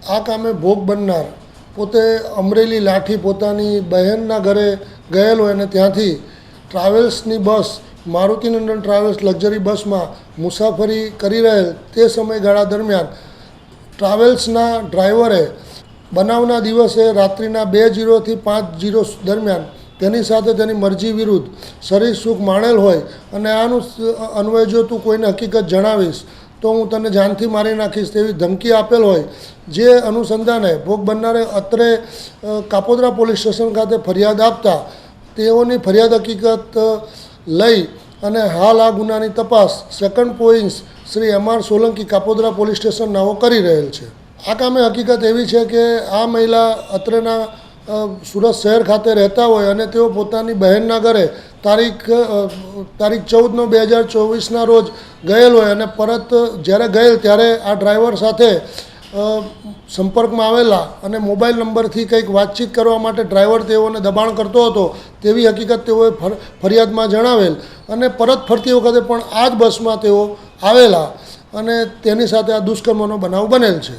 આ કામે ભોગ બનનાર પોતે અમરેલી લાઠી પોતાની બહેનના ઘરે ગયેલ હોય અને ત્યાંથી ટ્રાવેલ્સની બસ મારુતિનંદન ટ્રાવેલ્સ લક્ઝરી બસમાં મુસાફરી કરી રહેલ તે સમયગાળા દરમિયાન ટ્રાવેલ્સના ડ્રાઈવરે બનાવના દિવસે રાત્રિના 2:00 થી 5:00 દરમિયાન તેની સાથે તેની મરજી વિરુદ્ધ શરીર સુખ માણેલ હોય અને આનું અન્વયે જો તું કોઈને હકીકત જણાવીશ તો હું તને જાનથી મારી નાખીશ તેવી ધમકી આપેલ હોય, જે અનુસંધાને ભોગ બનનારે અત્રે કાપોદ્રા પોલીસ સ્ટેશન ખાતે ફરિયાદ આપતા તેઓની ફરિયાદ હકીકત લઈ અને હાલ આ ગુનાની તપાસ second point Shri M.R. Solanki Kapodra police station નાઓ કરી રહેલ છે. આ કામે હકીકત એવી છે કે આ મહિલા અત્રેના સુરત શહેર ખાતે રહેતા હોય અને તેઓ પોતાની બહેનના ઘરે તારીખ 14/9/2024ના રોજ ગયેલ હોય અને પરત જ્યારે ગયેલ ત્યારે આ ડ્રાઈવર સાથે સંપર્કમાં આવેલા અને મોબાઈલ નંબરથી કંઈક વાતચીત કરવા માટે ડ્રાઈવર તેઓને દબાણ કરતો હતો તેવી હકીકત તેઓએ ફરિયાદમાં જણાવેલ અને પરત ફરતી વખતે પણ આ જ બસમાં તેઓ આવેલા અને તેની સાથે આ દુષ્કર્મનો બનાવ બનેલ છે.